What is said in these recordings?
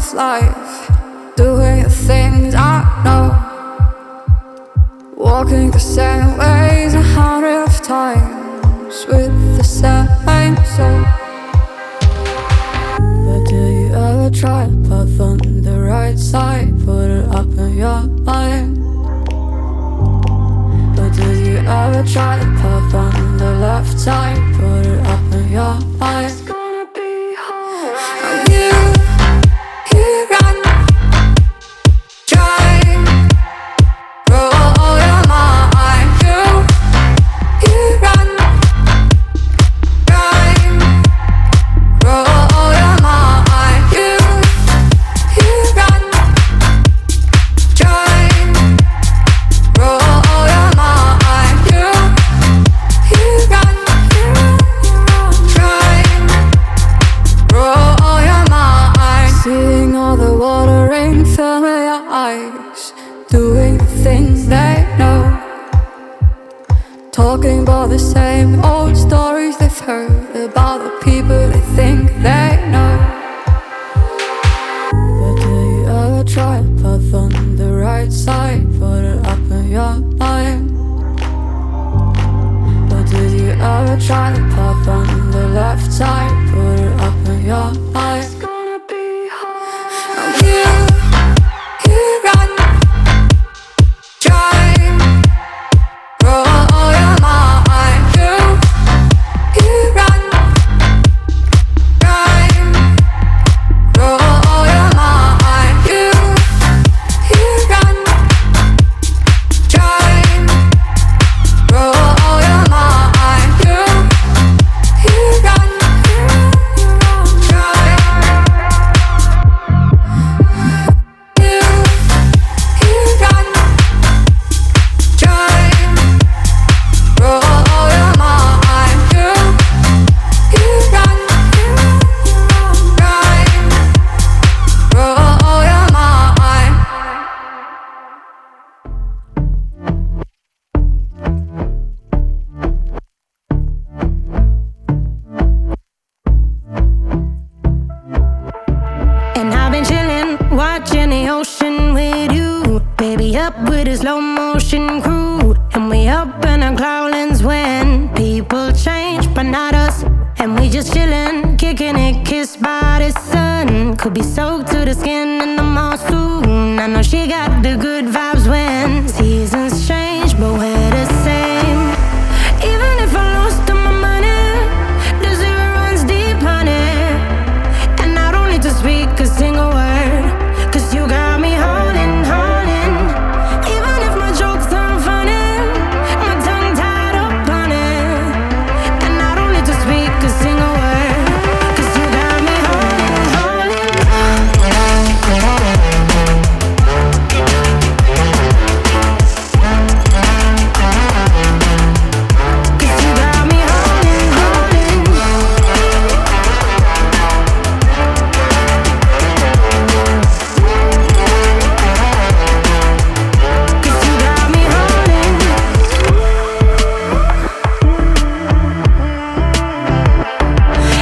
this life, doing the things I know, walking the same ways 100 times with the same soul. But do you ever try to path on the right side, put it up in your mind? But do you ever try to path on the left side, put it up in your mind? It's gonna be alright. You run, try, roll your mind. You run, try, roll your mind. You run, try, roll your mind. You run, try, roll your mind. Seeing all the watering fill your eyes, doing the things they know, talking about the same old stories they've heard about the people they think they know. But do you ever try to path on the right side, put it up in your mind? But did you ever try to path on the left side, put it up in your mind? It's gonna be hard. You run, try, roll your mind. You run, try, roll your mind. You run, try, roll your mind. You run, try, And I've been chillin', watching the ocean with you. Baby up with a slow motion crew. And we up in our clouds when people change, but not us. And we just chillin', kicking it, kissed by the sun. Could be soaked to the skin in the mall soon. I know she got the good vibes when seasons change, but we're the same. Even if I lost all my money, the zero runs deep, honey. And I don't need to speak a single word, 'cause you got me holding, holding. Even if my jokes aren't funny, my tongue tied up on it. And I don't need to speak a single word, 'cause you got me holding, holding. 'Cause you got me holding, holding. 'Cause you got me holding.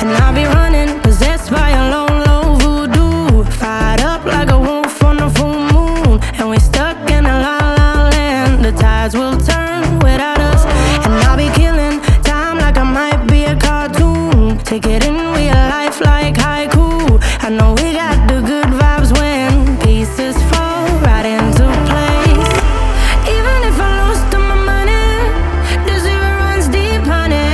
And I'll be running, possessed by a low, low voodoo. Fired up like a wolf on a full moon. And we're stuck in a la la land. The tides will turn without us. And I'll be killing time like I might be a cartoon. Take it in real life like haiku. I know we got the good vibes when pieces fall right into place. Even if I lost all my money, the zero runs deep, honey.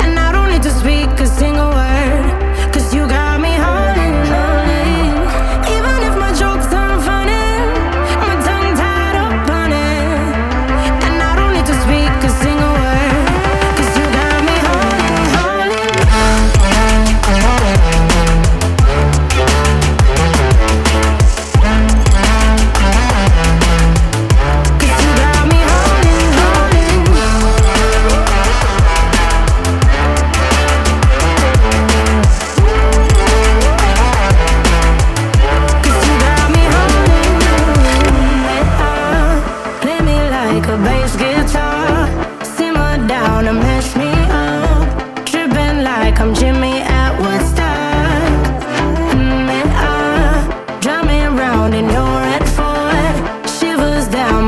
And I don't need to speak a single word, 'cause you got me holding, holding. Even if my jokes aren't funny, my tongue tied up on it. And I don't need to speak a single word, 'cause you got me holding, holding.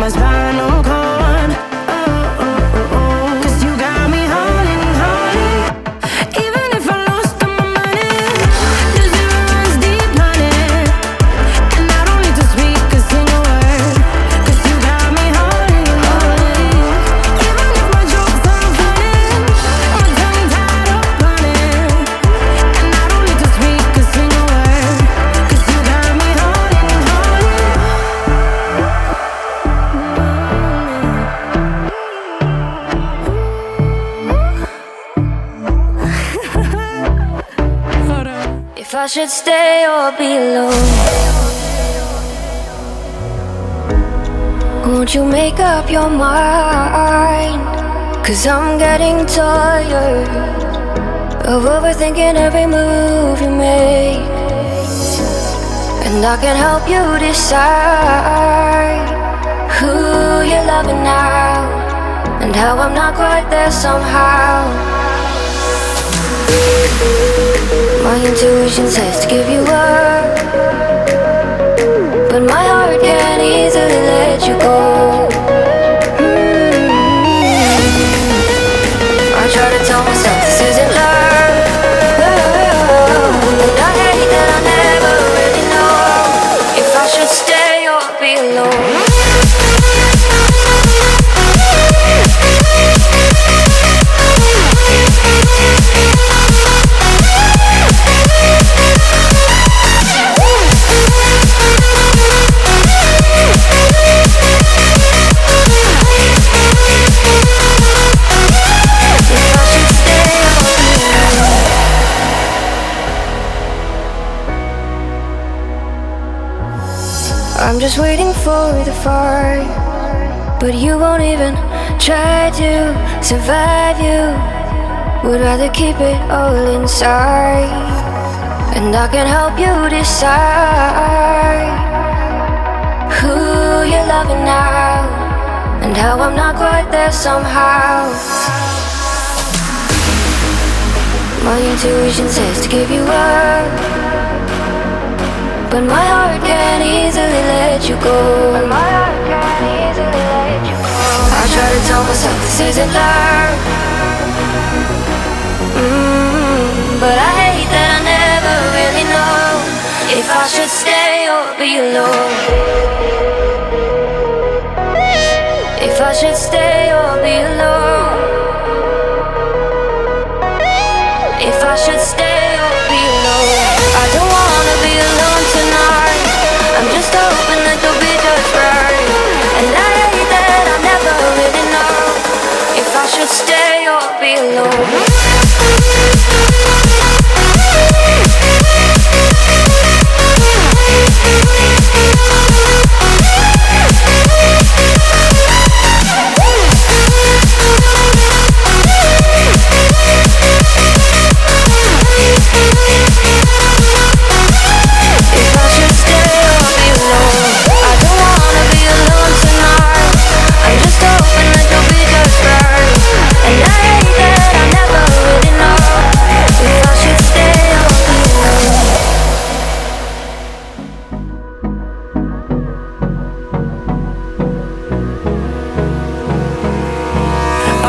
my spinal cord. Oh, oh, oh, oh. 'Cause you got me holding, holding. Even if I lost all my money, the zero runs deep, honey. And I don't need to speak a single word, 'cause you got me holding, holding. Even if my jokes aren't funny, my tongue tied up on it. And I don't need to speak a single word, 'cause you got me holding, holding. If I should stay or be alone, won't you make up your mind? 'Cause I'm getting tired of overthinking every move you make. And I can help you decide who you're loving now, and how I'm not quite there somehow. My intuition says to give you up, but my heart can't easily let you go. I try to tell myself this isn't love, and I hate that I never really know if I should stay or be alone. I'm just waiting for the fire, but you won't even try to survive. You would rather keep it all inside, and I can help you decide who you're loving now, and how I'm not quite there somehow. My intuition says to give you up, but my heart can't easily let you go. I try to tell myself this isn't love, but I hate that I never really know if I should stay or be alone. If I should stay or be alone. If I should stay or be alone. I don't wanna be alone tonight. I'm just hoping that you'll be just right. And I hate that I never really know if I should stay or be alone.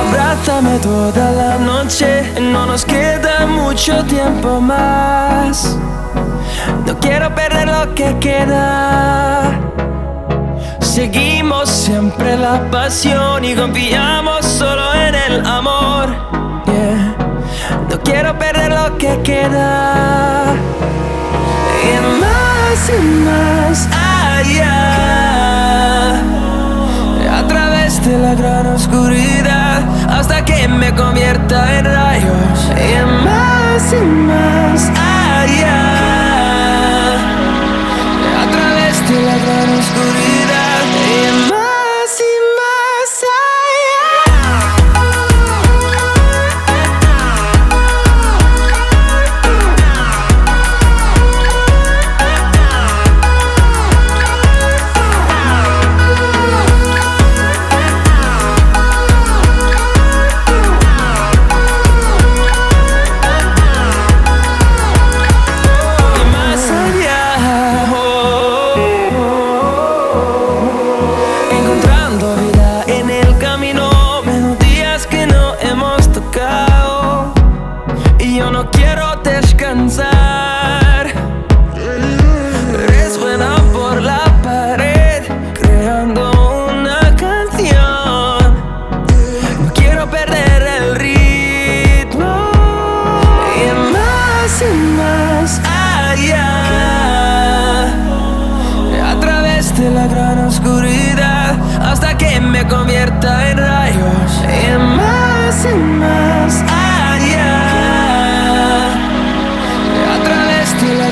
Abrázame toda la noche, no nos queda mucho tiempo más. No quiero perder lo que queda. Seguimos siempre la pasión y confiamos solo en el amor. Yeah. No quiero perder lo que queda. Y más allá, a través de la gran oscuridad, hasta que me convierta en rayos. Y más allá, a través de la gran oscuridad. Y más allá. me convierta en rayos y más allá, a través de la